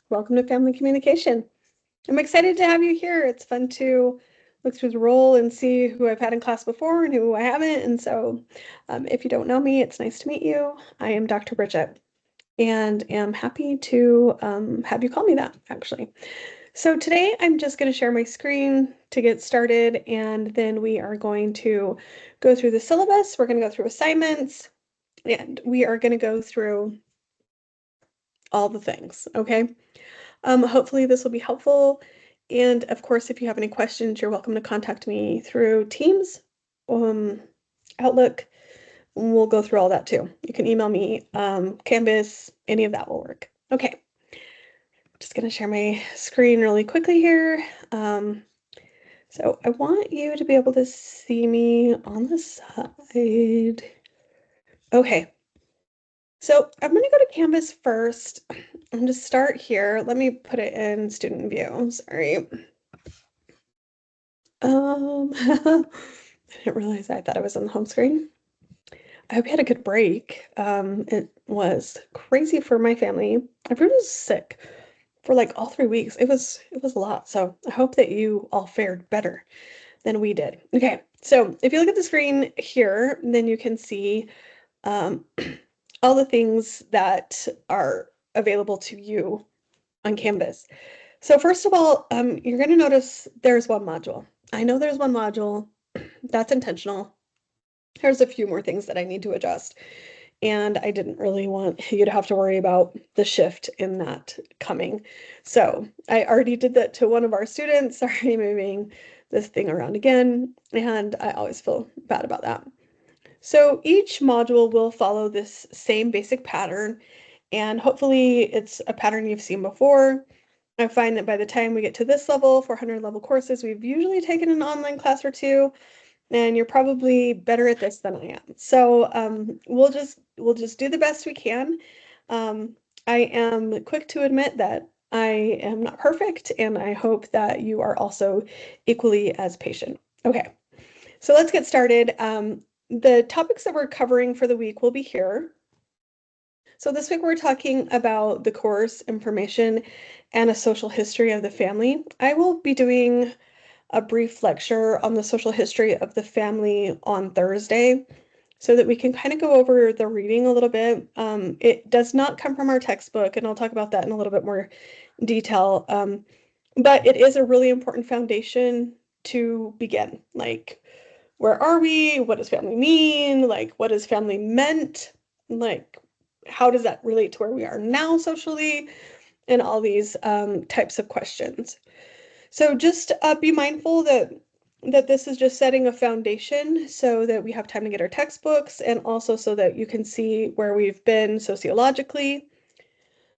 Welcome to Family Communication. I'm excited to have you here. It's fun to look through the roll and see who I've had in class before and who I haven't. And so if you don't know me, it's nice to meet you. I am Dr. Bridget and am happy to have you call me that, actually. So today I'm just going to share my screen to get started, and then we are going to go through the syllabus. We're going to go through assignments, and we are going to go through all the things, okay? Hopefully this will be helpful. And of course, if you have any questions, you're welcome to contact me through Teams, Outlook. We'll go through all that too. You can email me, Canvas, any of that will work. Okay, just gonna share my screen really quickly here. So I want you to be able to see me on the side. Okay, so I'm gonna go to Canvas first. I'm gonna start here. Let me put it in student view, sorry. I didn't realize I thought I was on the home screen. I hope you had a good break. It was crazy for my family. Everyone was sick for like all 3 weeks. It was a lot. So I hope that you all fared better than we did. Okay, so if you look at the screen here, then you can see all the things that are available to you on Canvas. So first of all, you're going to notice there's one module. I know there's one module. That's intentional. There's a few more things that I need to adjust, and I didn't really want you to have to worry about the shift in that coming. So I already did that to one of our students, already moving this thing around again, and I always feel bad about that. So each module will follow this same basic pattern, and hopefully it's a pattern you've seen before. I find that by the time we get to this level, 400 level courses, we've usually taken an online class or two, and you're probably better at this than I am. So we'll just do the best we can. I am quick to admit that I am not perfect, and I hope that you are also equally as patient. Okay, so let's get started. The topics that we're covering for the week will be here. So this week we're talking about the course information and a social history of the family. I will be doing a brief lecture on the social history of the family on Thursday so that we can kind of go over the reading a little bit. It does not come from our textbook, and I'll talk about that in a little bit more detail. But it is a really important foundation to begin. Like, where are we? What does family mean? Like, what is family meant? Like, how does that relate to where we are now socially? And all these types of questions. So just be mindful that this is just setting a foundation so that we have time to get our textbooks, and also so that you can see where we've been sociologically,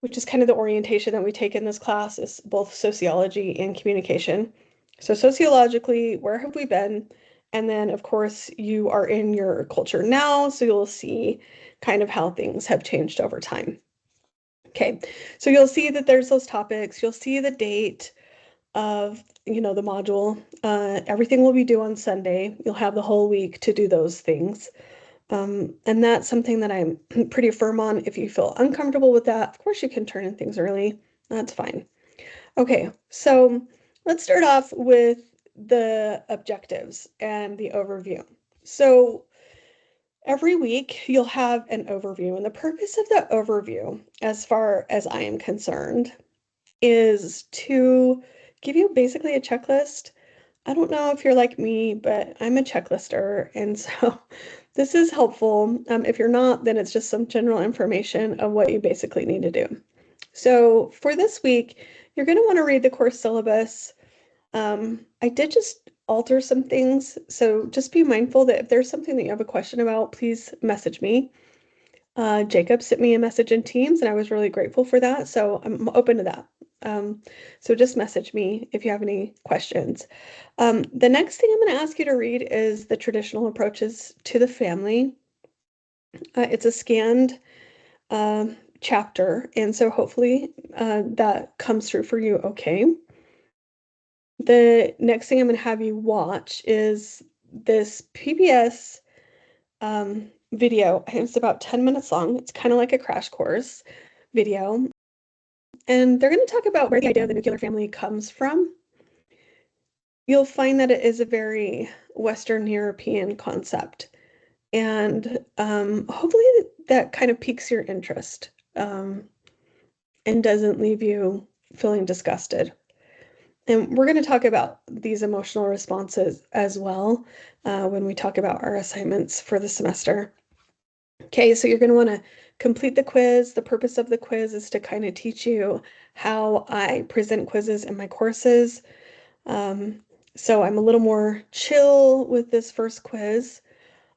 which is kind of the orientation that we take in this class, is both sociology and communication. So sociologically, where have we been? And then, of course, you are in your culture now, so you'll see kind of how things have changed over time. Okay, so you'll see that there's those topics. You'll see the date of the module. Everything will be due on Sunday. You'll have the whole week to do those things. And that's something that I'm pretty firm on. If you feel uncomfortable with that, of course you can turn in things early. That's fine. Okay, so let's start off with the objectives and the overview. So every week you'll have an overview, and the purpose of the overview, as far as I am concerned, is to give you basically a checklist. I don't know if you're like me, but I'm a checklister, and so this is helpful. If you're not, then it's just some general information of what you basically need to do. So for this week, you're going to want to read the course syllabus. I did just alter some things, so just be mindful that if there's something that you have a question about, please message me. Jacob sent me a message in Teams, and I was really grateful for that, so I'm open to that. So just message me if you have any questions. The next thing I'm going to ask you to read is the traditional approaches to the family. It's a scanned chapter, and so hopefully that comes through for you okay. The next thing I'm going to have you watch is this PBS video. It's about 10 minutes long. It's kind of like a crash course video. and they're going to talk about where the idea of the nuclear family comes from. You'll find that it is a very Western European concept, and hopefully that kind of piques your interest and doesn't leave you feeling disgusted. And we're going to talk about these emotional responses as well when we talk about our assignments for the semester. Okay, so you're going to want to complete the quiz. The purpose of the quiz is to kind of teach you how I present quizzes in my courses. So I'm a little more chill with this first quiz.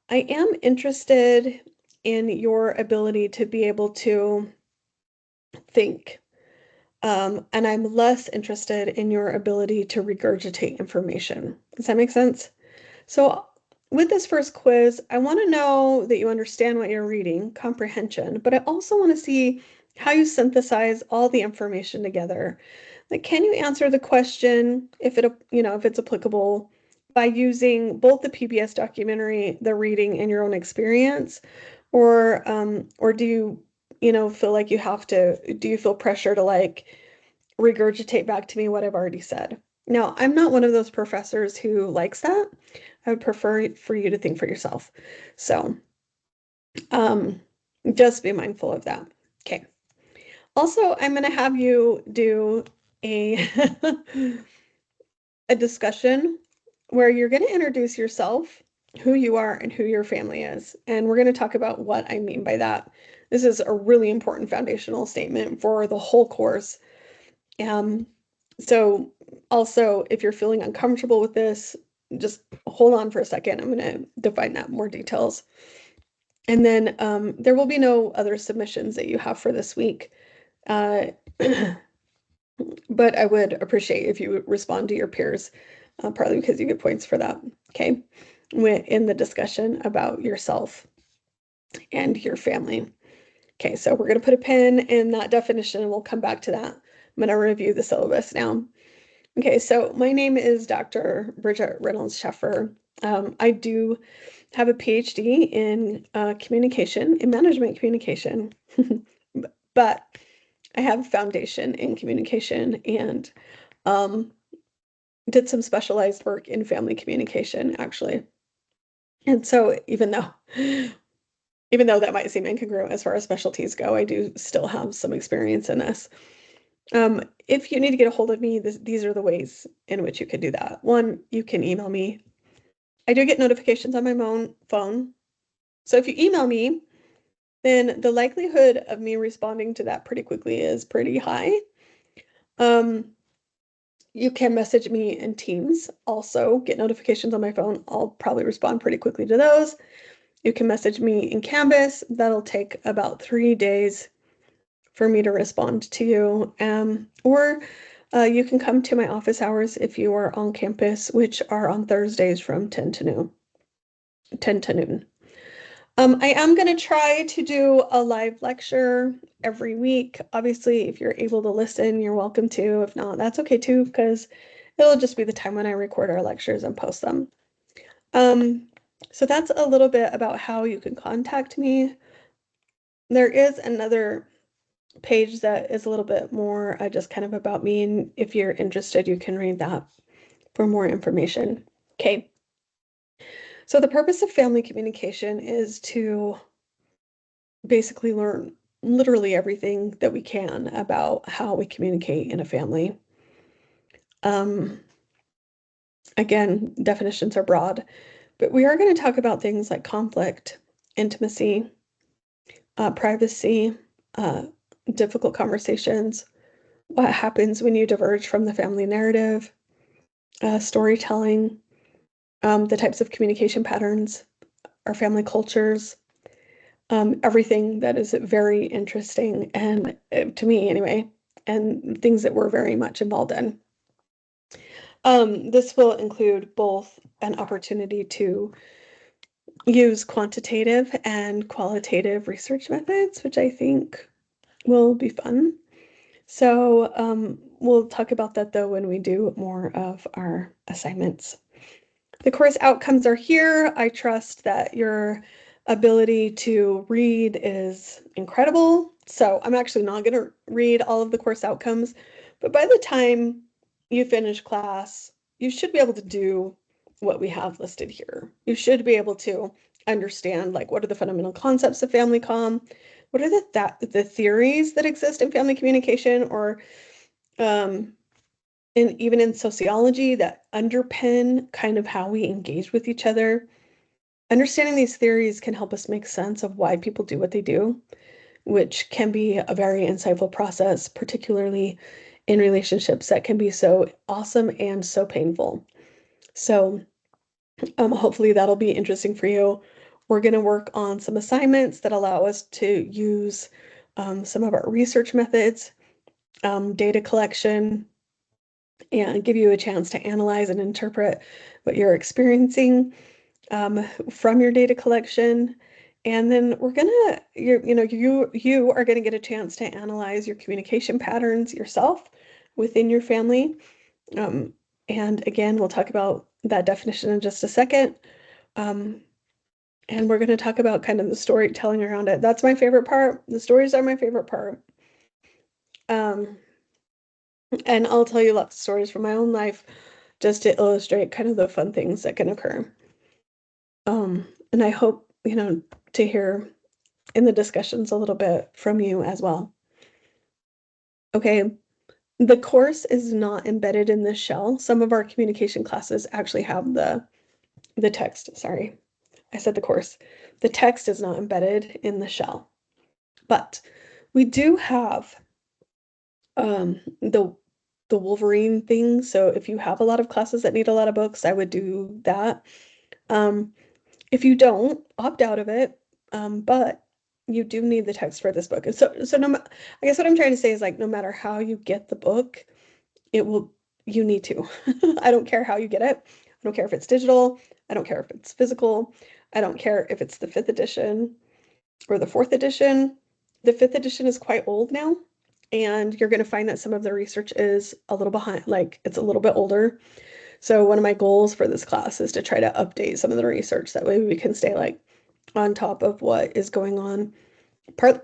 I am interested in your ability to be able to think. And I'm less interested in your ability to regurgitate information. Does that make sense? So with this first quiz, I want to know that you understand what you're reading, comprehension, but I also want to see how you synthesize all the information together. Like, can you answer the question if it's applicable by using both the PBS documentary, the reading, and your own experience, or do you feel like you have to? Do you feel pressure to like regurgitate back to me what I've already said? Now, I'm not one of those professors who likes that. I would prefer for you to think for yourself. So, just be mindful of that. Okay. Also, I'm going to have you do a a discussion where you're going to introduce yourself, who you are, and who your family is. And we're going to talk about what I mean by that. This is a really important foundational statement for the whole course. So also, if you're feeling uncomfortable with this, just hold on for a second. I'm going to define that in more details. And then there will be no other submissions that you have for this week. But I would appreciate if you would respond to your peers, partly because you get points for that, okay? In the discussion about yourself and your family. Okay, so we're going to put a pin in that definition and we'll come back to that. I'm going to review the syllabus now. Okay, so my name is Dr. Bridget Reynolds Sheffer. I do have a PhD in communication, in management communication, but I have a foundation in communication and did some specialized work in family communication, actually. And so even though that might seem incongruent as far as specialties go, I do still have some experience in this. If you need to get a hold of me, these are the ways in which you can do that. One, you can email me. I do get notifications on my phone. So if you email me, then the likelihood of me responding to that pretty quickly is pretty high. You can message me in Teams, also get notifications on my phone. I'll probably respond pretty quickly to those. You can message me in Canvas. That'll take about 3 days for me to respond to you. Or you can come to my office hours if you are on campus, which are on Thursdays from 10 to noon. I am going to try to do a live lecture every week. Obviously, if you're able to listen, you're welcome to. If not, that's okay too, because it'll just be the time when I record our lectures and post them. So that's a little bit about how you can contact me. There is another page that is a little bit more just kind of about me, and if you're interested, you can read that for more information. Okay. So the purpose of family communication is to basically learn literally everything that we can about how we communicate in a family. Again, definitions are broad, but we are going to talk about things like conflict, intimacy, privacy, difficult conversations, what happens when you diverge from the family narrative, storytelling, the types of communication patterns, our family cultures, everything that is very interesting and to me anyway, and things that we're very much involved in. This will include both an opportunity to use quantitative and qualitative research methods, which I think will be fun. So we'll talk about that though when we do more of our assignments. The course outcomes are here. I trust that your ability to read is incredible. So I'm actually not going to read all of the course outcomes, but by the time you finish class, you should be able to do what we have listed here. You should be able to understand, like, what are the fundamental concepts of family comm? What are the theories that exist in family communication, or um, even in sociology, that underpin kind of how we engage with each other. Understanding these theories can help us make sense of why people do what they do, which can be a very insightful process, particularly in relationships that can be so awesome and so painful. So, hopefully that'll be interesting for you. We're going to work on some assignments that allow us to use some of our research methods, data collection, and give you a chance to analyze and interpret what you're experiencing from your data collection. And then we're gonna, you are gonna get a chance to analyze your communication patterns yourself within your family. Um, and again, we'll talk about that definition in just a second. Um, and we're gonna talk about kind of the storytelling around it. That's my favorite part. The stories are my favorite part. Um, and I'll tell you lots of stories from my own life just to illustrate kind of the fun things that can occur. And I hope, to hear in the discussions a little bit from you as well. Okay, the course is not embedded in the shell. Some of our communication classes actually have the text. Sorry, I said the course. The text is not embedded in the shell, but we do have the Wolverine thing. So if you have a lot of classes that need a lot of books, I would do that. Um, If you don't, opt out of it. But you do need the text for this book. And so I guess what I'm trying to say is, like, no matter how you get the book, it will, you need to. I don't care how you get it. I don't care if it's digital. I don't care if it's physical. I don't care if it's the fifth edition or the fourth edition. The fifth edition is quite old now, and you're going to find that some of the research is a little behind, like it's a little bit older. So one of my goals for this class is to try to update some of the research. That way we can stay, like, on top of what is going on. Partly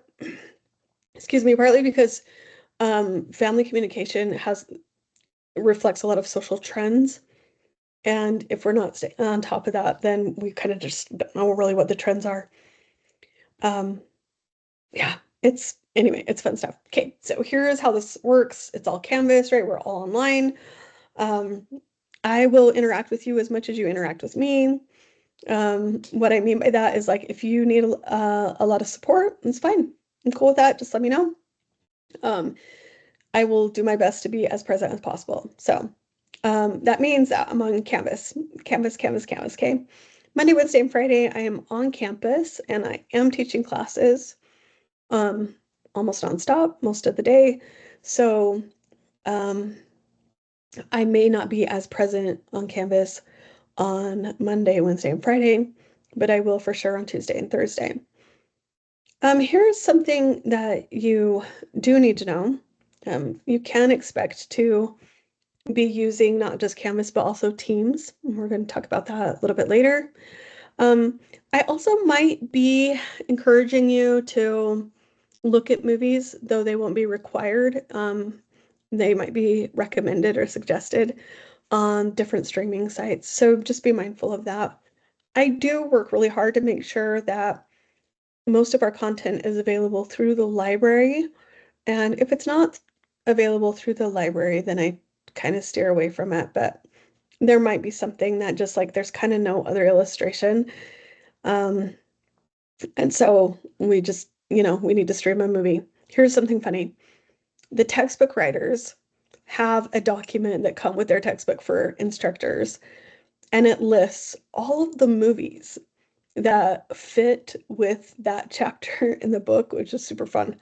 because family communication reflects a lot of social trends. And if we're not staying on top of that, then we kind of just don't know really what the trends are. Um, yeah, it's fun stuff. Okay, so here's how this works. It's all Canvas, right? We're all online. Um, I will interact with you as much as you interact with me. What I mean by that is, like, if you need a lot of support, it's fine. I'm cool with that. Just let me know. Um, I will do my best to be as present as possible. So that means that I'm on Canvas, Canvas, okay? Monday, Wednesday, and Friday, I am on campus and I am teaching classes um, almost nonstop most of the day. So um, I may not be as present on Canvas on Monday, Wednesday, and Friday, but I will for sure on Tuesday and Thursday. Here's something that you do need to know. You can expect to be using not just Canvas, but also Teams. We're going to talk about that a little bit later. I also might be encouraging you to look at movies, though they won't be required. They might be recommended or suggested on different streaming sites. So just be mindful of that. I do work really hard to make sure that most of our content is available through the library. And if it's not available through the library, then I kind of steer away from it. But there might be something that just, like, there's kind of no other illustration. Um, and so we just, we need to stream a movie. Here's something funny. The textbook writers have a document that come with their textbook for instructors, and it lists all of the movies that fit with that chapter in the book, which is super fun.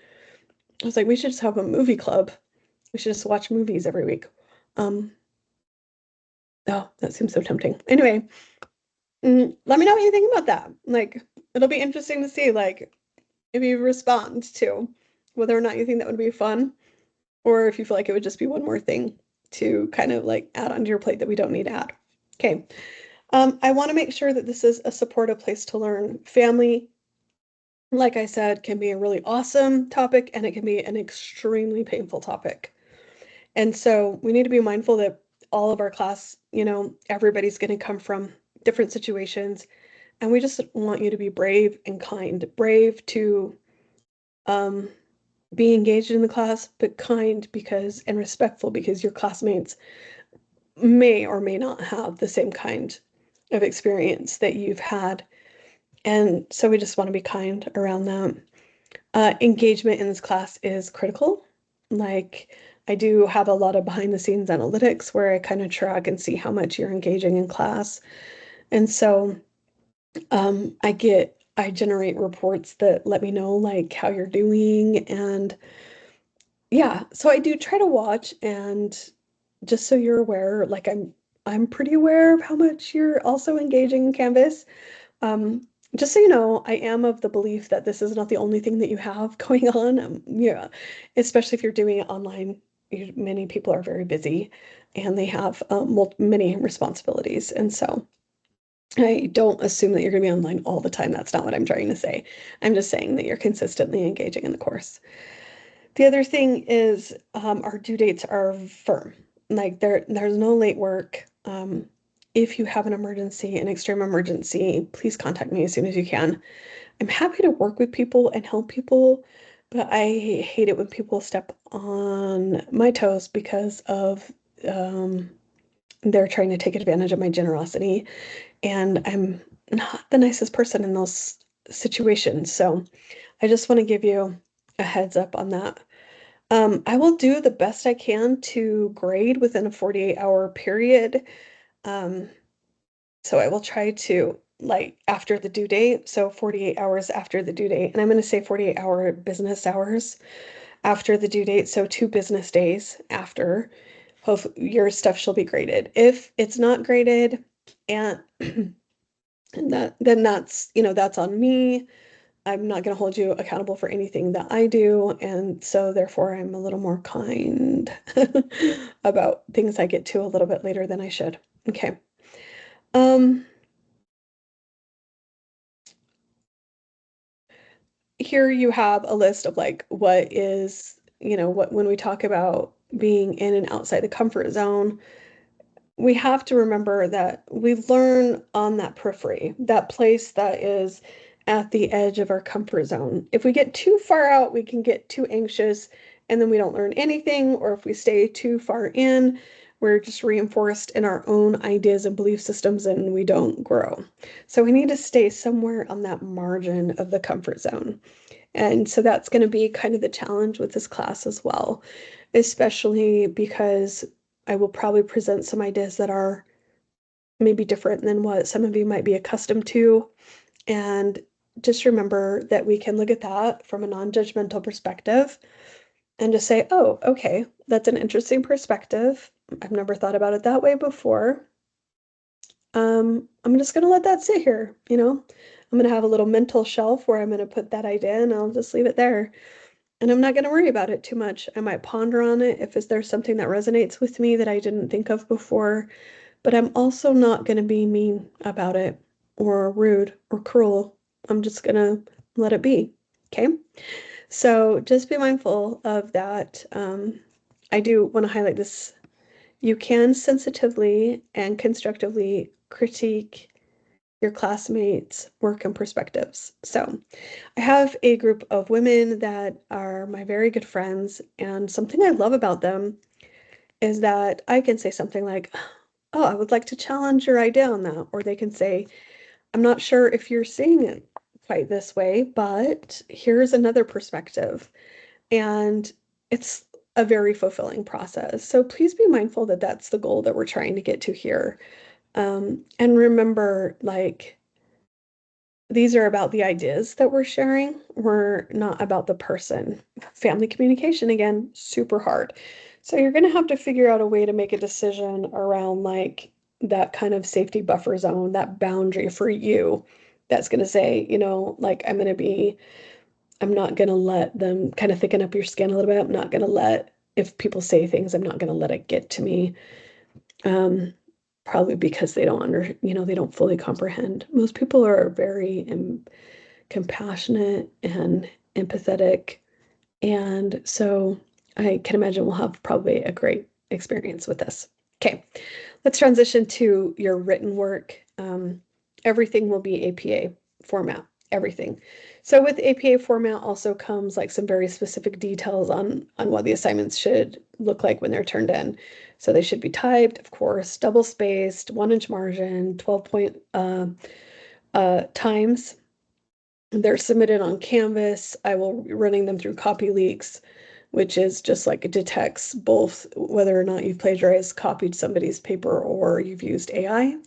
I was like, we should just have a movie club. We should just watch movies every week. Oh, that seems so tempting. Anyway, let me know what you think about that. Like, it'll be interesting to see, like, if you respond to whether or not you think that would be fun, or if you feel like it would just be one more thing to kind of, like, add onto your plate that we don't need to add. Okay. I want to make sure that this is a supportive place to learn. Family like I said, can be a really awesome topic and it can be an extremely painful topic. And so we need to be mindful that all of our class, everybody's going to come from different situations. And we just want you to be brave and kind, brave to um, be engaged in the class, but kind because and respectful because your classmates may or may not have the same kind of experience that you've had. And so we just want to be kind around that. Engagement in this class is critical. Like, I do have a lot of behind the scenes analytics where I kind of track and see how much you're engaging in class. And so I generate reports that let me know like how you're doing. And yeah, so I do try to watch, and just so you're aware, like I'm pretty aware of how much you're also engaging in Canvas. Um, just so you know, I am of the belief that this is not the only thing that you have going on. Yeah, especially if you're doing it online. Many people are very busy and they have many responsibilities. And so I don't assume that you're going to be online all the time. That's not what I'm trying to say. I'm just saying that you're consistently engaging in the course. The other thing is our due dates are firm. Like there's no late work. If you have an emergency, an extreme emergency, please contact me as soon as you can. I'm happy to work with people and help people, but I hate it when people step on my toes because of they're trying to take advantage of my generosity, and I'm not the nicest person in those situations. So I just want to give you a heads up on that. I will do the best I can to grade within a 48-hour period. Um, so I will try to, like, after the due date, so 48 hours after the due date, and I'm going to say 48-hour business hours after the due date, so 2 business days after, hope your stuff shall be graded. If it's not graded, and then that's on me. I'm not going to hold you accountable for anything that I do, and so therefore I'm a little more kind about things I get to a little bit later than I should. Okay. Um, Here you have a list of like what is, what when we talk about being in and outside the comfort zone, we have to remember that we learn on that periphery, that place that is at the edge of our comfort zone. If we get too far out, we can get too anxious and then we don't learn anything. Or if we stay too far in, we're just reinforced in our own ideas and belief systems and we don't grow. So we need to stay somewhere on that margin of the comfort zone. And so that's going to be kind of the challenge with this class as well, especially because I will probably present some ideas that are maybe different than what some of you might be accustomed to. And just remember that we can look at that from a non-judgmental perspective and just say, oh, okay, that's an interesting perspective. I've never thought about it that way before. I'm just gonna let that sit here, I'm gonna have a little mental shelf where I'm gonna put that idea and I'll just leave it there. And I'm not going to worry about it too much. I might ponder on it if there's something that resonates with me that I didn't think of before, but I'm also not going to be mean about it or rude or cruel. I'm just going to let it be. Okay? So just be mindful of that. I do want to highlight this. You can sensitively and constructively critique your classmates' work and perspectives. So I have a group of women that are my very good friends, and something I love about them is that I can say something like, oh, I would like to challenge your idea on that. Or they can say, I'm not sure if you're seeing it quite this way, but here's another perspective. And it's a very fulfilling process. So please be mindful that that's the goal that we're trying to get to here. And remember, like, these are about the ideas that we're sharing. We're not about the person. Family communication, again, super hard. So you're going to have to figure out a way to make a decision around like that kind of safety buffer zone, that boundary for you that's going to say, like I'm not going to let them kind of thicken up your skin a little bit. I'm not going to let, if people say things, I'm not going to let it get to me. Um, Probably because they don't they don't fully comprehend. Most people are very compassionate and empathetic. And so I can imagine we'll have probably a great experience with this. Okay, let's transition to your written work. Everything will be APA format, everything. So with APA format also comes like some very specific details on what the assignments should look like when they're turned in. So they should be typed, of course, double spaced, 1-inch margin, 12-point times. They're submitted on Canvas. I will be running them through CopyLeaks, which is just like it detects both whether or not you've plagiarized, copied somebody's paper, or you've used AI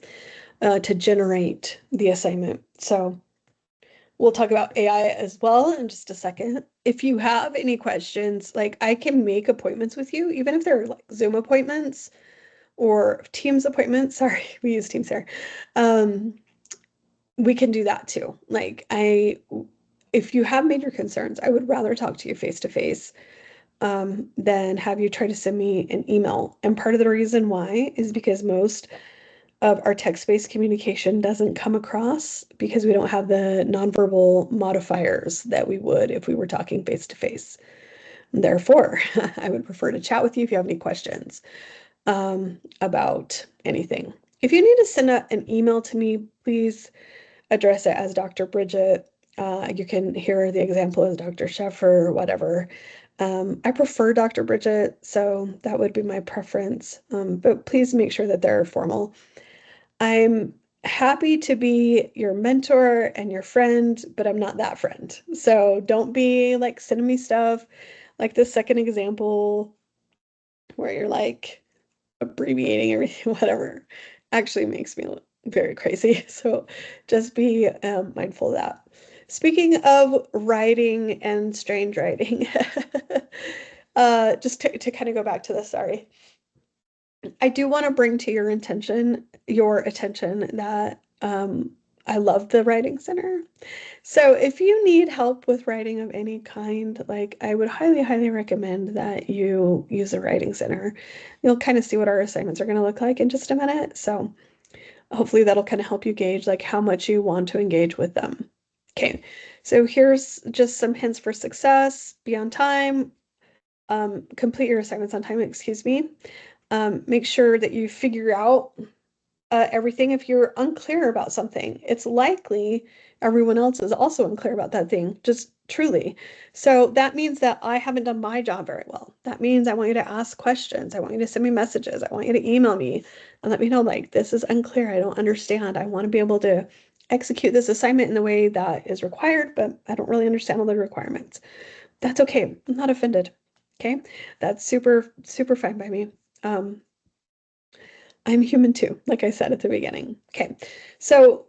to generate the assignment. So we'll talk about AI as well in just a second. If you have any questions, like I can make appointments with you, even if they're like Zoom appointments or Teams appointments. Sorry, we use Teams here. We can do that too. Like if you have major concerns, I would rather talk to you face to face than have you try to send me an email. And part of the reason why is because most of our text-based communication doesn't come across because we don't have the nonverbal modifiers that we would if we were talking face to face. Therefore, I would prefer to chat with you if you have any questions about anything. If you need to send an email to me, please address it as Dr. Bridget. You can hear the example as Dr. Sheffer, whatever. I prefer Dr. Bridget, so that would be my preference. But please make sure that they're formal. I'm happy to be your mentor and your friend, but I'm not that friend. So don't be like sending me stuff like this second example where you're like abbreviating everything, whatever, actually makes me look very crazy. So just be mindful of that. Speaking of writing and strange writing, just to kind of go back to this, sorry. I do want to bring to your attention that I love the Writing Center. So if you need help with writing of any kind, like I would highly, highly recommend that you use a Writing Center. You'll kind of see what our assignments are going to look like in just a minute. So hopefully that'll kind of help you gauge like how much you want to engage with them. Okay, so here's just some hints for success. Be on time. Complete your assignments on time, excuse me. Make sure that you figure out everything. If you're unclear about something, it's likely everyone else is also unclear about that thing, just truly. So that means that I haven't done my job very well. That means I want you to ask questions. I want you to send me messages. I want you to email me and let me know, like, this is unclear. I don't understand. I want to be able to execute this assignment in the way that is required, but I don't really understand all the requirements. That's okay. I'm not offended. Okay. That's super, super fine by me. I'm human too, like I said at the beginning. Okay, so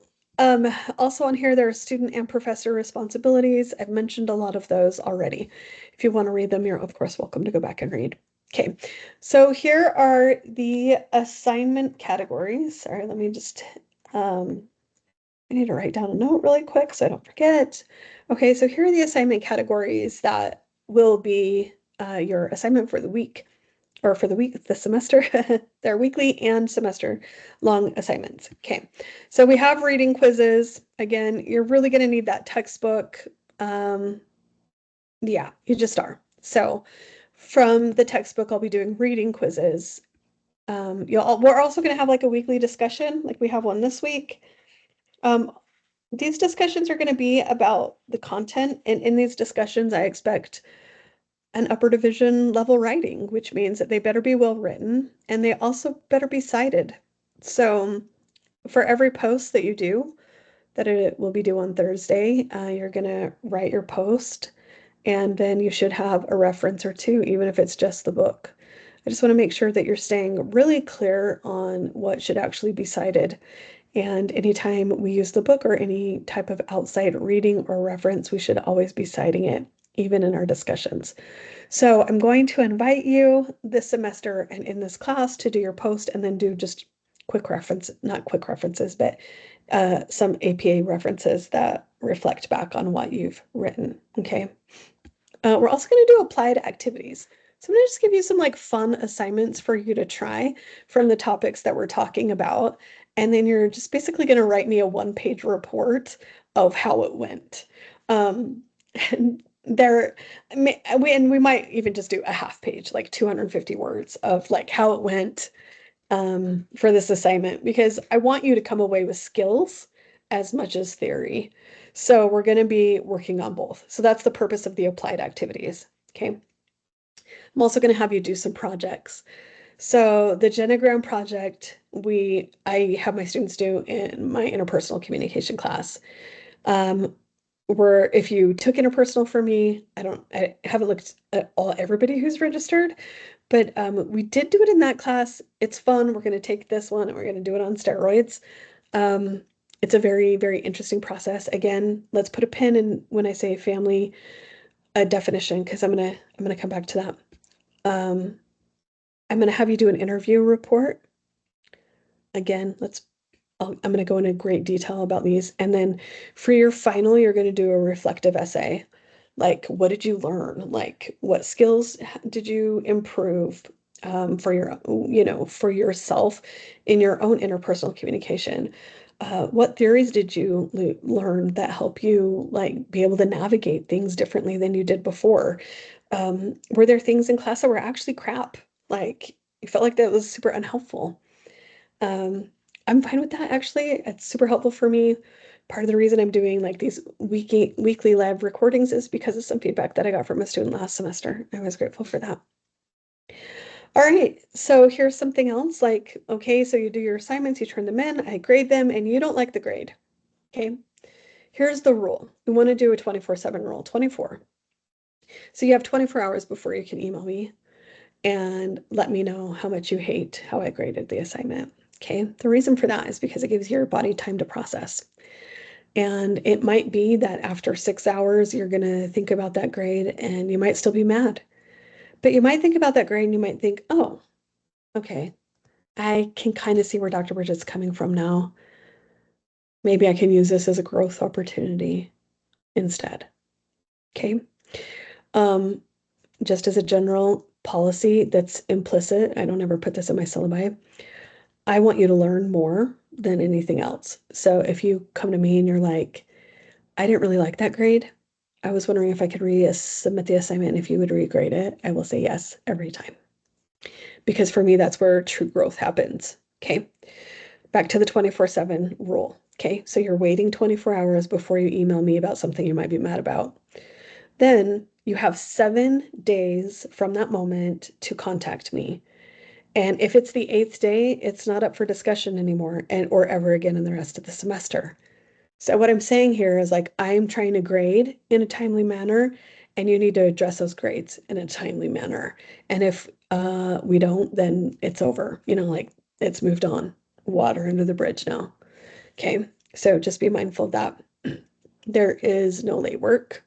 also on here, there are student and professor responsibilities. I've mentioned a lot of those already. If you want to read them, you're of course welcome to go back and read. Okay, so here are the assignment categories. Sorry, let me just, I need to write down a note really quick so I don't forget. Okay, so here are the assignment categories that will be your assignment for the week. Or for the week, the semester. They're weekly and semester long assignments. Okay, so we have reading quizzes. Again, you're really going to need that textbook. Yeah, you just are. So from the textbook, I'll be doing reading quizzes. We're also going to have like a weekly discussion, like we have one this week. These discussions are going to be about the content, and in these discussions, I expect an upper division level writing, which means that they better be well written and they also better be cited. So for every post that you do, that it will be due on Thursday, you're going to write your post and then you should have a reference or two, even if it's just the book. I just want to make sure that you're staying really clear on what should actually be cited. And anytime we use the book or any type of outside reading or reference, we should always be citing it, even in our discussions. So I'm going to invite you this semester and in this class to do your post and then do just quick reference, not quick references, but some APA references that reflect back on what you've written, okay? We're also going to do applied activities. So I'm going to just give you some like fun assignments for you to try from the topics that we're talking about. and then you're just basically going to write me a one-page report of how it went. Um, and we might even just do a half page, like 250 words of like how it went for this assignment, because I want you to come away with skills as much as theory. So we're going to be working on both. So that's the purpose of the applied activities. Okay. I'm also going to have you do some projects. So the Genogram project, I have my students do in my interpersonal communication class. Where if you took interpersonal for me, I haven't looked at everybody who's registered, but we did do it in that class. It's fun. We're going to take this one and we're going to do it on steroids. Um, it's a very, very interesting process. Again, let's put a pin in when I say family definition, because I'm gonna come back to that. I'm gonna have you do an interview report. Again, I'm gonna go into great detail about these. And then for your final, you're gonna do a reflective essay. Like, what did you learn? Like, what skills did you improve for for yourself in your own interpersonal communication? What theories did you learn that help you like be able to navigate things differently than you did before? Were there things in class that were actually crap? Like, you felt like that was super unhelpful? Um, I'm fine with that actually. It's super helpful for me. Part of the reason I'm doing like these weekly live recordings is because of some feedback that I got from a student last semester. I was grateful for that. All right, so here's something else like, okay, so you do your assignments, you turn them in, I grade them, and you don't like the grade. Okay, here's the rule. We want to do a 24/7 rule, 24. So you have 24 hours before you can email me and let me know how much you hate how I graded the assignment. Okay, the reason for that is because it gives your body time to process. And it might be that after 6 hours, you're going to think about that grade and you might still be mad. But you might think about that grade and you might think, oh, okay, I can kind of see where Dr. Bridget's coming from now. Maybe I can use this as a growth opportunity instead. Okay. Um, just as a general policy that's implicit, I don't ever put this in my syllabi. I want you to learn more than anything else. So if you come to me and you're like, I didn't really like that grade, I was wondering if I could resubmit the assignment and if you would regrade it, I will say yes every time. Because for me, that's where true growth happens. Okay. Back to the 24/7 rule. Okay. So you're waiting 24 hours before you email me about something you might be mad about. Then you have 7 days from that moment to contact me. And if it's the 8th day, it's not up for discussion anymore or ever again in the rest of the semester. So what I'm saying here is like, I'm trying to grade in a timely manner, and you need to address those grades in a timely manner. And if we don't, then it's over. Like it's moved on. Water under the bridge now. Okay, so just be mindful of that. There is no late work,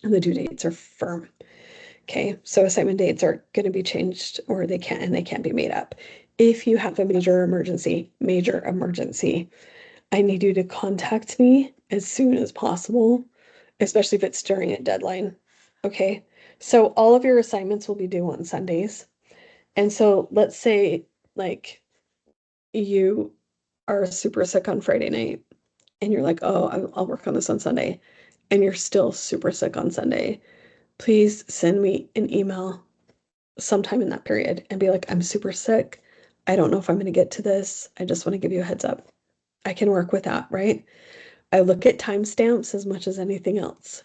and the due dates are firm. Okay, so assignment dates are going to be changed, or they can't be made up. If you have a major emergency, I need you to contact me as soon as possible, especially if it's during a deadline. Okay, so all of your assignments will be due on Sundays. And so let's say like you are super sick on Friday night and you're like, oh, I'll work on this on Sunday, and you're still super sick on Sunday. Please send me an email sometime in that period and be like, I'm super sick. I don't know if I'm going to get to this. I just want to give you a heads up. I can work with that, right? I look at timestamps as much as anything else.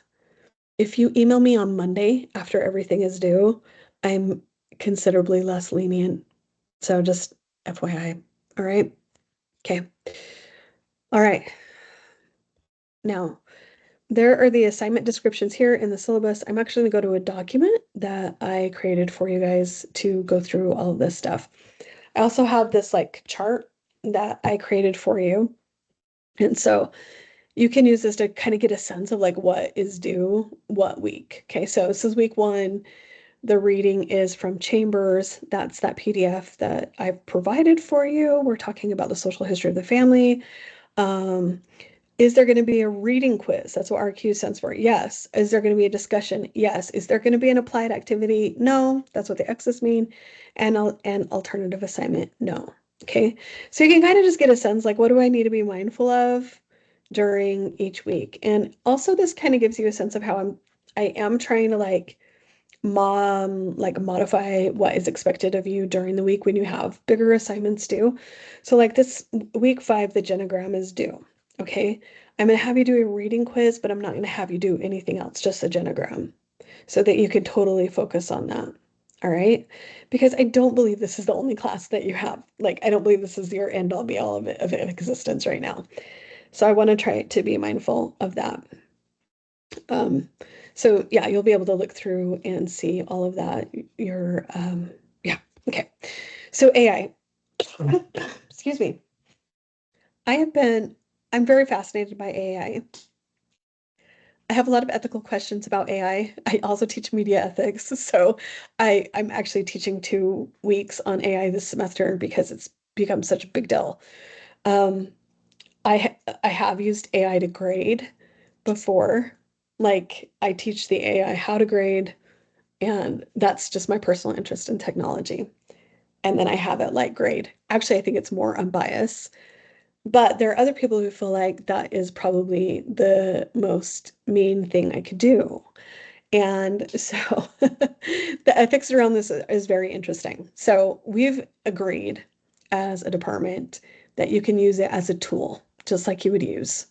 If you email me on Monday after everything is due, I'm considerably less lenient. So just FYI. All right. Okay. All right. Now, there are the assignment descriptions here in the syllabus. I'm actually going to go to a document that I created for you guys to go through all of this stuff. I also have this like chart that I created for you. And so you can use this to kind of get a sense of like what is due what week. Okay, so this is week 1. The reading is from Chambers. That's that PDF that I've provided for you. We're talking about the social history of the family. Is there going to be a reading quiz? That's what RQ stands for. Yes. Is there going to be a discussion? Yes. Is there going to be an applied activity? No. That's what the X's mean. And an alternative assignment? No. Okay, so you can kind of just get a sense like, what do I need to be mindful of during each week? And also this kind of gives you a sense of how I am trying to modify what is expected of you during the week when you have bigger assignments due. So like this week 5, the genogram is due. Okay, I'm gonna have you do a reading quiz, but I'm not gonna have you do anything else, just a genogram, so that you can totally focus on that. All right. Because I don't believe this is the only class that you have. Like, I don't believe this is your end all be all of it of existence right now. So I want to try to be mindful of that. Um, so yeah, you'll be able to look through and see all of that. Yeah, okay. So AI, excuse me. I have been, I'm very fascinated by AI. I have a lot of ethical questions about AI. I also teach media ethics, so I'm actually teaching 2 weeks on AI this semester because it's become such a big deal. Um, I have used AI to grade before. Like I teach the AI how to grade, and that's just my personal interest in technology. And then I have it like grade. Actually, I think it's more unbiased. But there are other people who feel like that is probably the most mean thing I could do. And so the ethics around this is very interesting. So we've agreed as a department that you can use it as a tool, just like you would use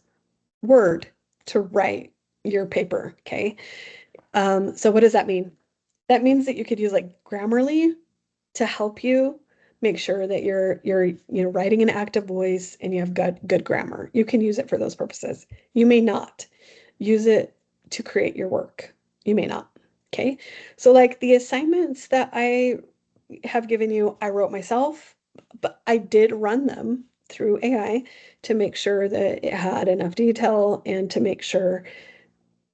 Word to write your paper. Okay. So what does that mean? That means that you could use like Grammarly to help you make sure that you're writing an active voice and you have good grammar. You can use it for those purposes. You may not use it to create your work. You may not. Okay. So like the assignments that I have given you, I wrote myself, but I did run them through AI to make sure that it had enough detail and to make sure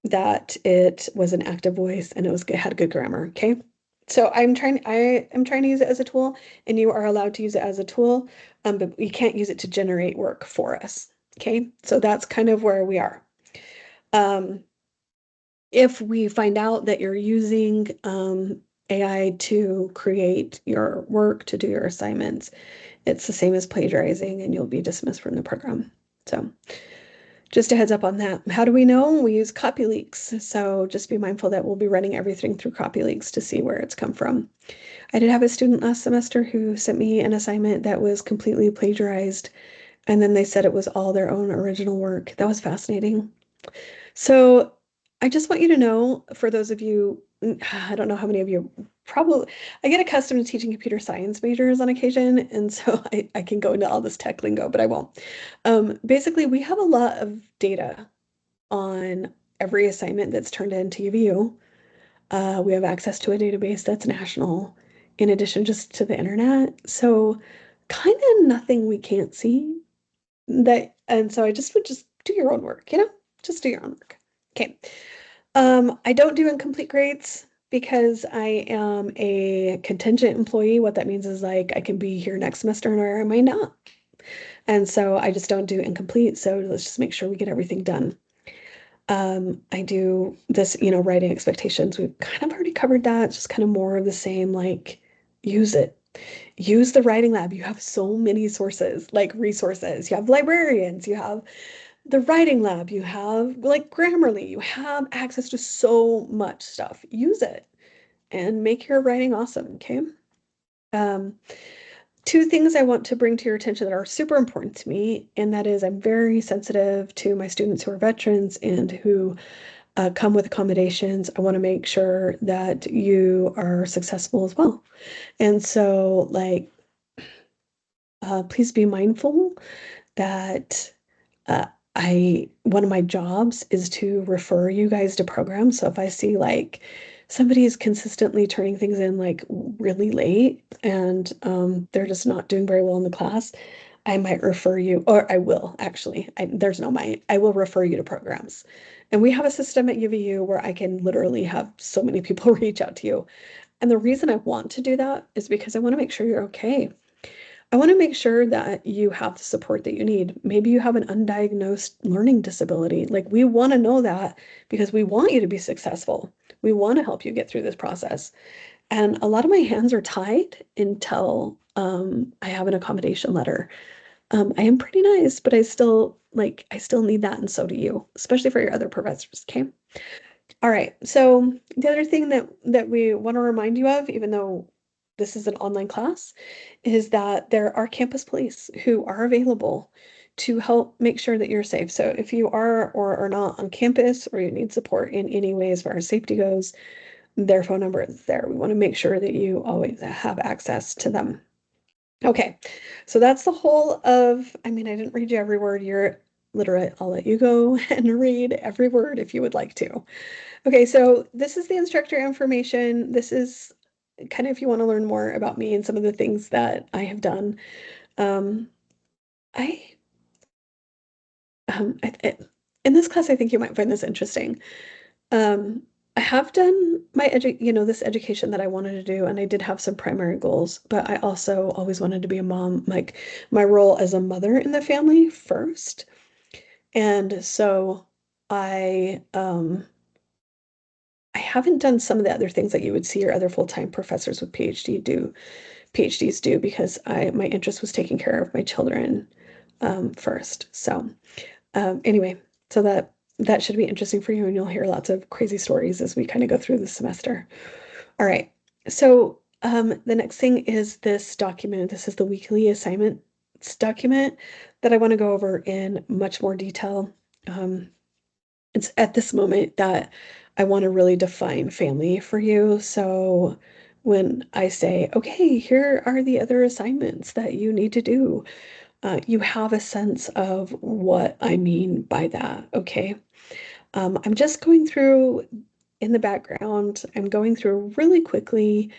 that it was an active voice and it had good grammar. Okay. So I am trying to use it as a tool, and you are allowed to use it as a tool, but we can't use it to generate work for us. Okay. So that's kind of where we are. Um, if we find out that you're using AI to create your work, to do your assignments, it's the same as plagiarizing and you'll be dismissed from the program. So just a heads up on that. How do we know? We use CopyLeaks. So just be mindful that we'll be running everything through CopyLeaks to see where it's come from. I did have a student last semester who sent me an assignment that was completely plagiarized, and then they said it was all their own original work. That was fascinating. So I just want you to know, for those of you, I don't know how many of you probably, I get accustomed to teaching computer science majors on occasion, and so I can go into all this tech lingo, but I won't. Basically, we have a lot of data on every assignment that's turned into UVU. We have access to a database that's national, in addition just to the internet. So kind of nothing we can't see that, and so I just would just do your own work, just do your own work. Okay. I don't do incomplete grades because I am a contingent employee. What that means is like I can be here next semester or I might not. And so I just don't do incomplete. So let's just make sure we get everything done. I do this, writing expectations. We've kind of already covered that. It's just kind of more of the same, like use it. Use the writing lab. You have so many sources, like resources. You have librarians, you have the writing lab, you have like Grammarly, you have access to so much stuff. Use it and make your writing awesome, okay? Um, Two things I want to bring to your attention that are super important to me, and that is I'm very sensitive to my students who are veterans and who come with accommodations. I want to make sure that you are successful as well. And so, like, please be mindful that uh, one of my jobs is to refer you guys to programs. So if I see like somebody is consistently turning things in like really late and they're just not doing very well in the class, I might refer you, or I will actually. There's no might. I will refer you to programs. And we have a system at UVU where I can literally have so many people reach out to you. And the reason I want to do that is because I want to make sure you're okay. I want to make sure that you have the support that you need. Maybe you have an undiagnosed learning disability. Like, we want to know that because we want you to be successful. We want to help you get through this process. And a lot of my hands are tied until I have an accommodation letter. I am pretty nice, but I still need that, and so do you, especially for your other professors, okay? All right. So the other thing that we want to remind you of, even though this is an online class, is that there are campus police who are available to help make sure that you're safe. So if you are or are not on campus or you need support in any way as far as safety goes, their phone number is there. We want to make sure that you always have access to them. Okay, so that's the whole of, I mean, I didn't read you every word. You're literate. I'll let you go and read every word if you would like to. Okay, so this is the instructor information. This is kind of if you want to learn more about me and some of the things that I have done. Um, I, in this class, I think you might find this interesting. Um, I have done this education that I wanted to do, and I did have some primary goals, but I also always wanted to be a mom, like my role as a mother in the family first. And so I haven't done some of the other things that you would see your other full-time professors with PhDs do, because my interest was taking care of my children first. So anyway, so that should be interesting for you, and you'll hear lots of crazy stories as we kind of go through the semester. All right. So the next thing is this document. This is the weekly assignments document that I want to go over in much more detail. It's at this moment that I want to really define family for you. So when I say, okay, here are the other assignments that you need to do, you have a sense of what I mean by that. Okay. I'm just going through in the background, I'm going through really quickly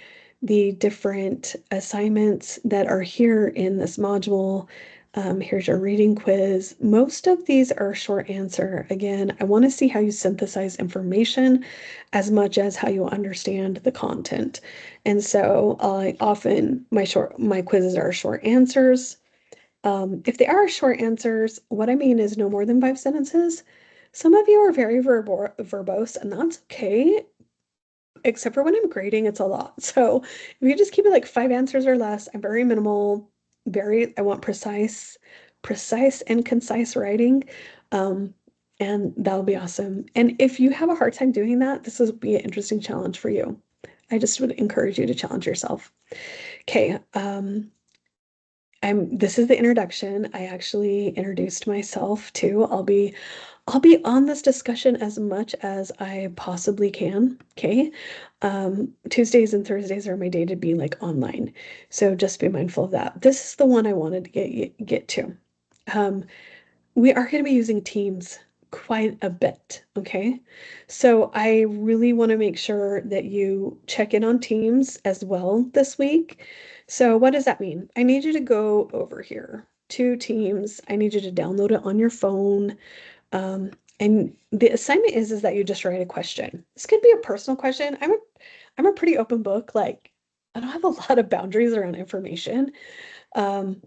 the different assignments that are here in this module. Here's your reading quiz. Most of these are short answer. Again, I want to see how you synthesize information as much as how you understand the content. And so often my quizzes are short answers. If they are short answers, what I mean is no more than 5 sentences. Some of you are very verbose, and that's okay, except for when I'm grading, it's a lot. So if you just keep it like 5 answers or less, I'm very minimal, I want precise and concise writing. Um, and that'll be awesome. And if you have a hard time doing that, this will be an interesting challenge for you. I just would encourage you to challenge yourself. Okay, this is the introduction. I actually introduced myself too. I'll be on this discussion as much as I possibly can. Okay. Tuesdays and Thursdays are my day to be like online. So just be mindful of that. This is the one I wanted to get to. We are going to be using Teams quite a bit. Okay. So I really want to make sure that you check in on Teams as well this week. So what does that mean? I need you to go over here to Teams. I need you to download it on your phone. And the assignment is that you just write a question. This could be a personal question. I'm a pretty open book. Like I don't have a lot of boundaries around information. Um,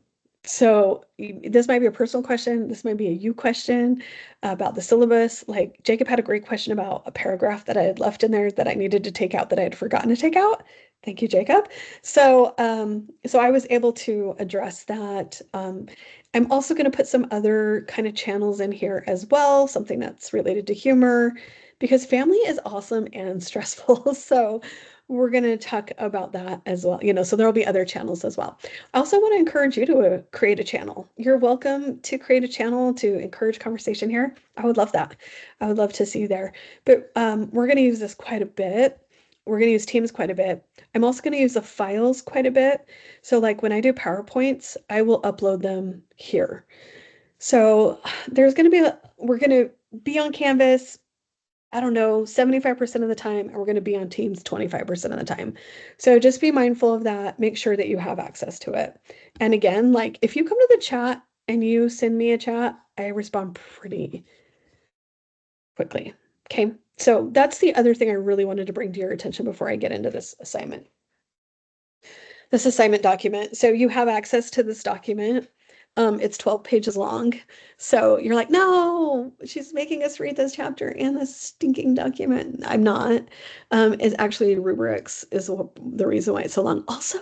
so this might be a personal question. This might be a you question about the syllabus. Like Jacob had a great question about a paragraph that I had left in there that I needed to take out that I had forgotten to take out. Thank you, Jacob. So I was able to address that. I'm also going to put some other kind of channels in here as well, something that's related to humor, because family is awesome and stressful. So we're going to talk about that as well. So there'll be other channels as well. I also want to encourage you to create a channel. You're welcome to create a channel to encourage conversation here. I would love that. I would love to see you there. But we're going to use this quite a bit. We're going to use Teams quite a bit. I'm also going to use the files quite a bit. So like when I do PowerPoints, I will upload them here. So we're going to be on Canvas, I don't know, 75% of the time, and we're going to be on Teams 25% of the time. So just be mindful of that. Make sure that you have access to it. And again, like if you come to the chat and you send me a chat, I respond pretty quickly. Okay. So that's the other thing I really wanted to bring to your attention before I get into this assignment. This assignment document. So you have access to this document. It's 12 pages long. So you're like, no, she's making us read this chapter and this stinking document. I'm not. It's actually rubrics is the reason why it's so long. Also,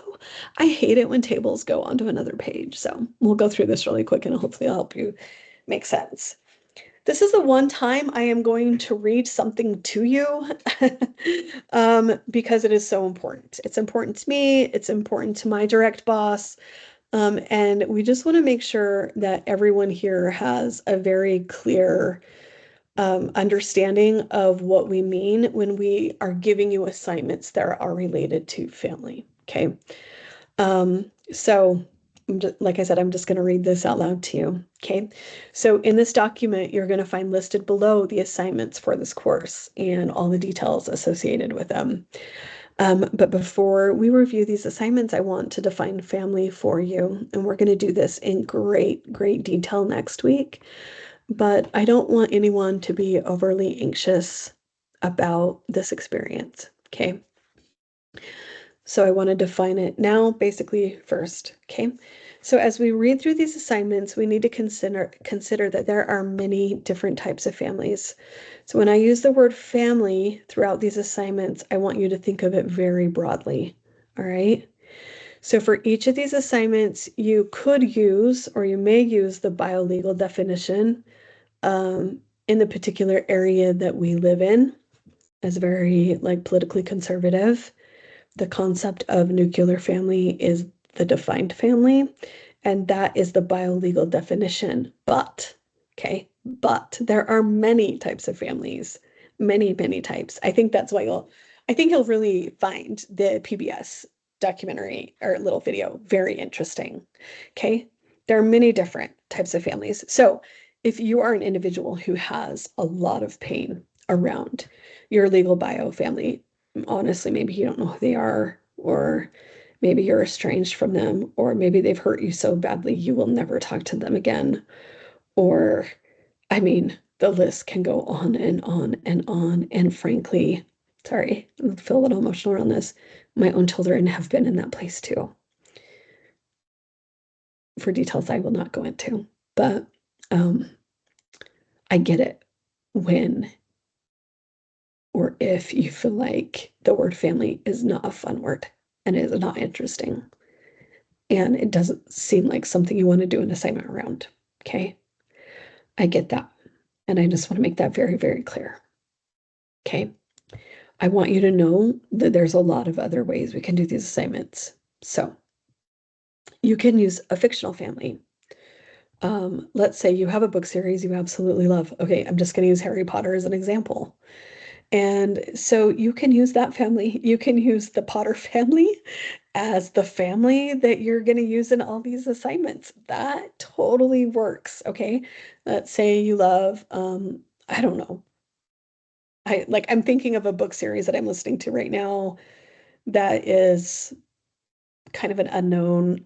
I hate it when tables go onto another page. So we'll go through this really quick and hopefully I'll help you make sense. This is the one time I am going to read something to you because it is so important. It's important to me. It's important to my direct boss. And we just want to make sure that everyone here has a very clear understanding of what we mean when we are giving you assignments that are related to family. Okay. So like I said, I'm just going to read this out loud to you. Okay. So in this document, you're going to find listed below the assignments for this course and all the details associated with them. But before we review these assignments, I want to define family for you. And we're going to do this in great, great detail next week. But I don't want anyone to be overly anxious about this experience. Okay. So I want to define it now, basically first. Okay. So as we read through these assignments, we need to consider that there are many different types of families. So when I use the word family throughout these assignments, I want you to think of it very broadly. All right. So for each of these assignments, you could use or you may use the biolegal definition in the particular area that we live in as very like politically conservative. The concept of nuclear family is the defined family, and that is the biolegal definition. But there are many types of families, many, many types. I think that's why you'll really find the PBS documentary or little video very interesting. Okay. There are many different types of families. So if you are an individual who has a lot of pain around your legal bio family, honestly, maybe you don't know who they are, or maybe you're estranged from them, or maybe they've hurt you so badly you will never talk to them again. Or, I mean, the list can go on and on and on. And frankly, sorry, I feel a little emotional around this. My own children have been in that place too. For details I will not go into, but I get it when or if you feel like the word family is not a fun word and is not interesting and it doesn't seem like something you want to do an assignment around. Okay. I get that. And I just want to make that very, very clear. Okay. I want you to know that there's a lot of other ways we can do these assignments. So you can use a fictional family. Let's say you have a book series you absolutely love. Okay, I'm just going to use Harry Potter as an example. And so you can use that family. You can use the Potter family as the family that you're going to use in all these assignments. That totally works. Okay. Let's say you love, I don't know. I'm thinking of a book series that I'm listening to right now that is kind of an unknown,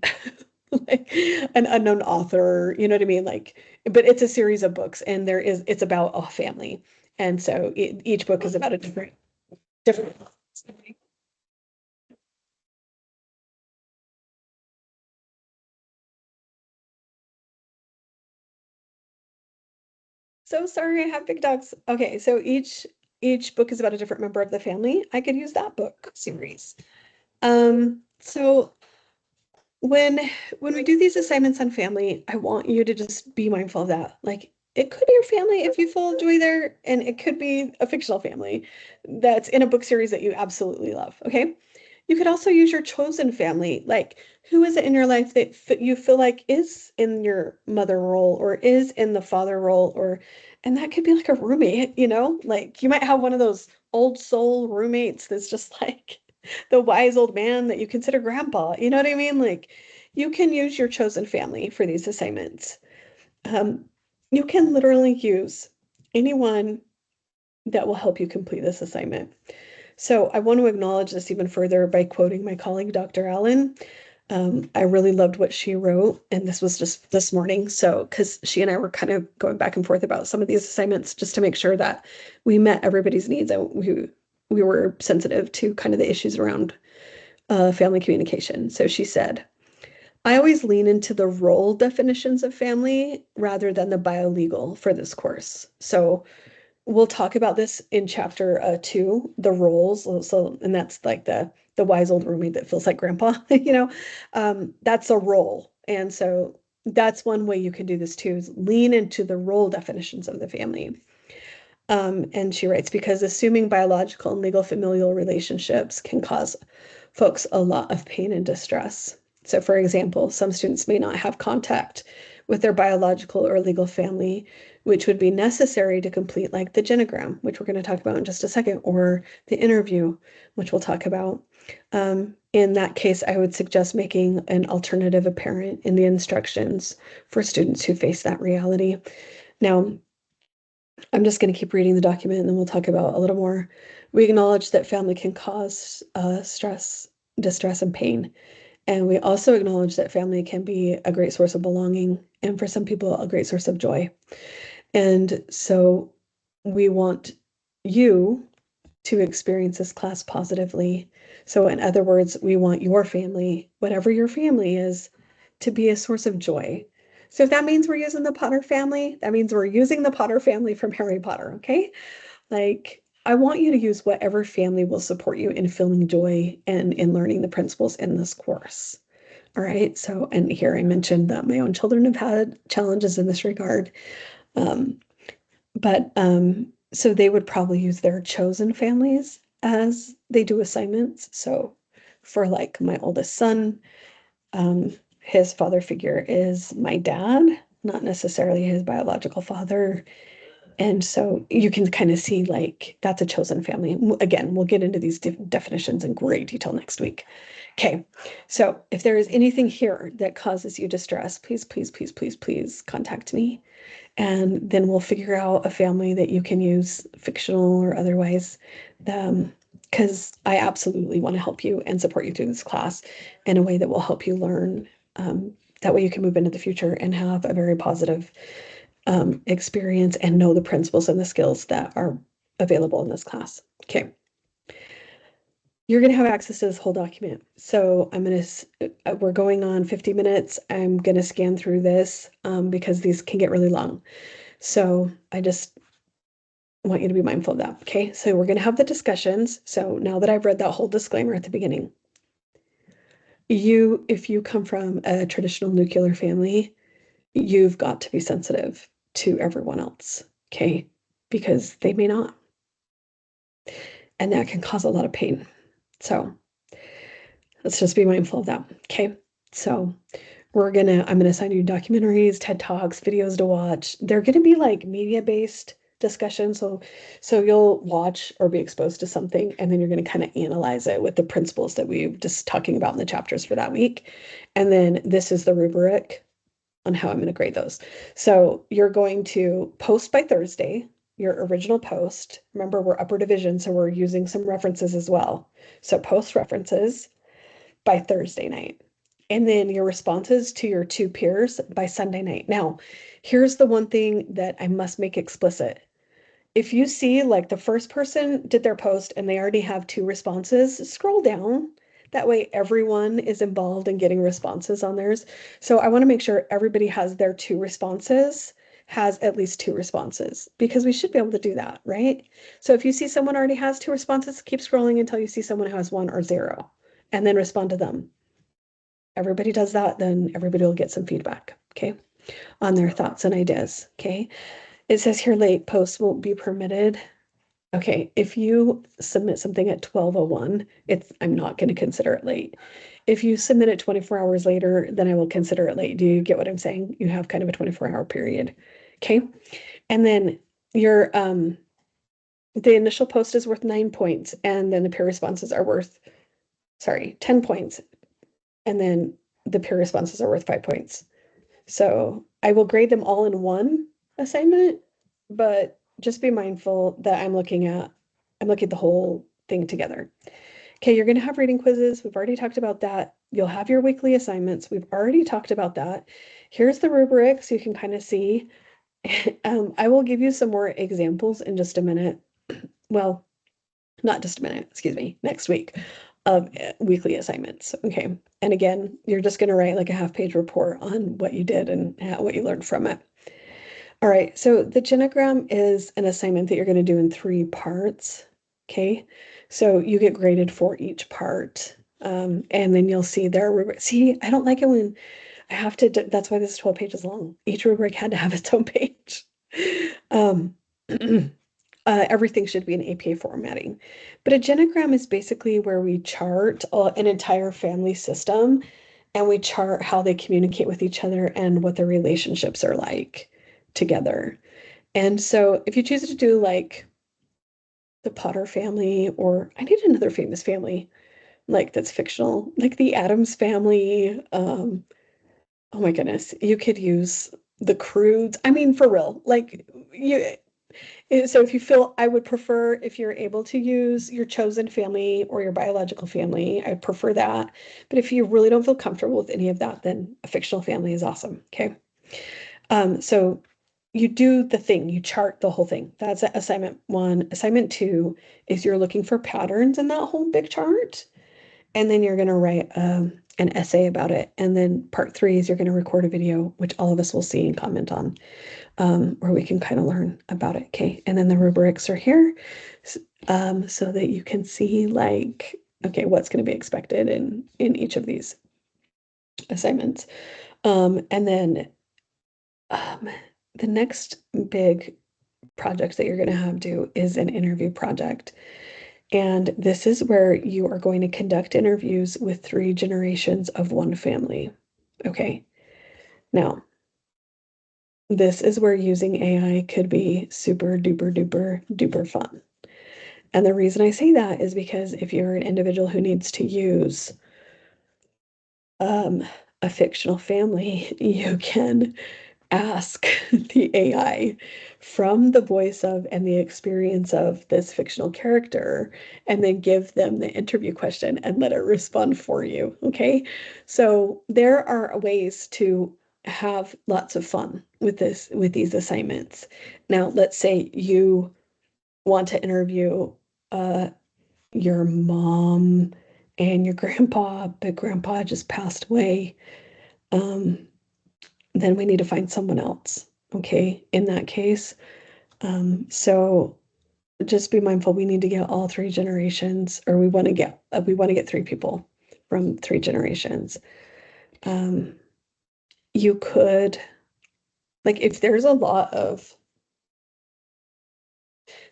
like an unknown author, you know what I mean? Like, but it's a series of books and it's about a family. And so each book is about a different. So sorry, I have big dogs. Okay, so each book is about a different member of the family. I could use that book series. So when we do these assignments on family, I want you to just be mindful of that. Like it could be your family if you feel joy there, and it could be a fictional family that's in a book series that you absolutely love. Okay. You could also use your chosen family. Like, who is it in your life that you feel like is in your mother role or is in the father role? And that could be like a roommate, like you might have one of those old soul roommates that's just like the wise old man that you consider grandpa. You know what I mean? Like, you can use your chosen family for these assignments. Um, you can literally use anyone that will help you complete this assignment. So I want to acknowledge this even further by quoting my colleague, Dr. Allen. I really loved what she wrote, and this was just this morning. So, because she and I were kind of going back and forth about some of these assignments just to make sure that we met everybody's needs and we were sensitive to kind of the issues around family communication. So she said, I always lean into the role definitions of family rather than the biolegal for this course. So we'll talk about this in chapter 2, the roles. So, and that's like the wise old roommate that feels like grandpa, that's a role. And so that's one way you can do this too, is lean into the role definitions of the family. And she writes, because assuming biological and legal familial relationships can cause folks a lot of pain and distress. So, for example, some students may not have contact with their biological or legal family, which would be necessary to complete, like the genogram, which we're going to talk about in just a second, or the interview, which we'll talk about. In that case, I would suggest making an alternative apparent in the instructions for students who face that reality. Now, I'm just going to keep reading the document and then we'll talk about a little more. We acknowledge that family can cause stress, distress, and pain. And we also acknowledge that family can be a great source of belonging and for some people, a great source of joy. And so we want you to experience this class positively. So, in other words, we want your family, whatever your family is, to be a source of joy. So, if that means we're using the Potter family, that means we're using the Potter family from Harry Potter, okay? Like, I want you to use whatever family will support you in feeling joy and in learning the principles in this course. All right. So, and here I mentioned that my own children have had challenges in this regard. Um, but so they would probably use their chosen families as they do assignments. So for like my oldest son, his father figure is my dad, not necessarily his biological father. And so you can kind of see like that's a chosen family. Again, we'll get into these definitions in great detail next week. Okay, so if there is anything here that causes you distress, please, please, please, please, please contact me. And then we'll figure out a family that you can use, fictional or otherwise, because I absolutely want to help you and support you through this class in a way that will help you learn. That way you can move into the future and have a very positive experience and know the principles and the skills that are available in this class. Okay. You're going to have access to this whole document. So we're going on 50 minutes. I'm going to scan through this because these can get really long. So I just want you to be mindful of that. Okay. So we're going to have the discussions. So now that I've read that whole disclaimer at the beginning, if you come from a traditional nuclear family, you've got to be sensitive to everyone else. Okay. Because they may not. And that can cause a lot of pain. So let's just be mindful of that. Okay. So I'm gonna assign you documentaries, TED Talks, videos to watch. They're gonna be like media-based discussions. So you'll watch or be exposed to something, and then you're gonna kind of analyze it with the principles that we've just talking about in the chapters for that week. And then this is the rubric on how I'm gonna grade those. So you're going to post by Thursday, your original post. Remember, we're upper division, so we're using some references as well. So post references by Thursday night. And then your responses to your 2 peers by Sunday night. Now, here's the one thing that I must make explicit. If you see like the first person did their post and they already have 2 responses, scroll down. That way everyone is involved in getting responses on theirs. So I want to make sure everybody has their 2 responses, has at least 2 responses, because we should be able to do that, right? So if you see someone already has 2 responses, keep scrolling until you see someone who has 1 or 0, and then respond to them. Everybody does that, then everybody will get some feedback, okay, on their thoughts and ideas, okay? It says here late posts won't be permitted. Okay, if you submit something at 12:01, I'm not going to consider it late. If you submit it 24 hours later, then I will consider it late. Do you get what I'm saying? You have kind of a 24-hour period, okay? And then your the initial post is worth 9 points, and then the peer responses are worth 10 points, and then the peer responses are worth 5 points. So I will grade them all in one assignment, but just be mindful that I'm looking at the whole thing together. Okay, you're going to have reading quizzes. We've already talked about that. You'll have your weekly assignments. We've already talked about that. Here's the rubric so you can kind of see. I will give you some more examples in just a minute. Well, not just a minute, excuse me, next week of weekly assignments. Okay. And again, you're just going to write like a half-page report on what you did and what you learned from it. All right. So the genogram is an assignment that you're going to do in 3 parts. Okay. So you get graded for each part. And then you'll see their rubric. See, I don't like it when I have to, that's why this is 12 pages long. Each rubric had to have its own page. Um, everything should be in APA formatting. But a genogram is basically where we chart an entire family system and we chart how they communicate with each other and what their relationships are like together. And so if you choose to do like the Potter family, or I need another famous family, like that's fictional, like the Addams family. Oh my goodness, you could use the Croods. I mean, for real, like you. So if you feel, I would prefer if you're able to use your chosen family or your biological family, I prefer that. But if you really don't feel comfortable with any of that, then a fictional family is awesome. Okay. So you do the thing, you chart the whole thing. That's assignment 1. Assignment 2 is you're looking for patterns in that whole big chart. And then you're going to write an essay about it. And then part 3 is you're going to record a video, which all of us will see and comment on, where we can kind of learn about it. Okay. And then the rubrics are here so that you can see like, okay, what's going to be expected in each of these assignments. And then um, the next big project that you're going to have do is an interview project. And this is where you are going to conduct interviews with 3 generations of one family. Okay. Now, this is where using AI could be super duper duper duper fun. And the reason I say that is because if you're an individual who needs to use um, a fictional family, you can ask the AI from the voice of and the experience of this fictional character, and then give them the interview question and let it respond for you. Okay. So there are ways to have lots of fun with these assignments. Now, let's say you want to interview your mom and your grandpa, but grandpa just passed away. Um, then we need to find someone else. Okay, in that case. So just be mindful. We need to get all 3 generations, or we want to get 3 people from 3 generations. Um, you could, like, if there's a lot of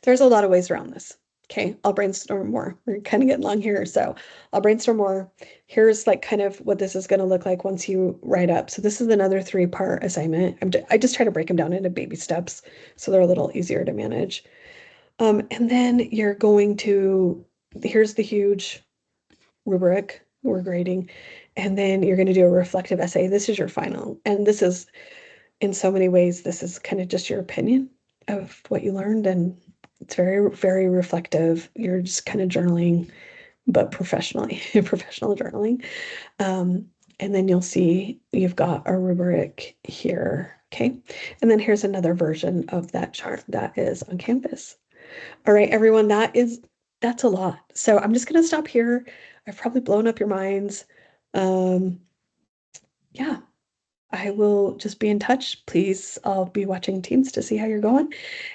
ways around this. Okay, I'll brainstorm more. We're kind of getting long here, so I'll brainstorm more. Here's like kind of what this is going to look like once you write up. So this is another 3-part assignment. I just try to break them down into baby steps so they're a little easier to manage. And then you're going to, here's the huge rubric we're grading, and then you're going to do a reflective essay. This is your final, and this is, in so many ways, this is kind of just your opinion of what you learned, and it's very, very reflective. You're just kind of journaling, but professionally, professional journaling. Um, and then you'll see you've got a rubric here. Okay. And then here's another version of that chart that is on Canvas. All right, everyone, that's a lot. So I'm just gonna stop here. I've probably blown up your minds. Um, yeah, I will just be in touch. Please, I'll be watching Teams to see how you're going,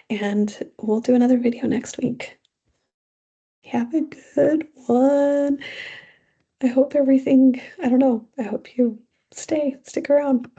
and we'll do another video next week. Have a good one. I hope everything, I don't know, I hope you stick around.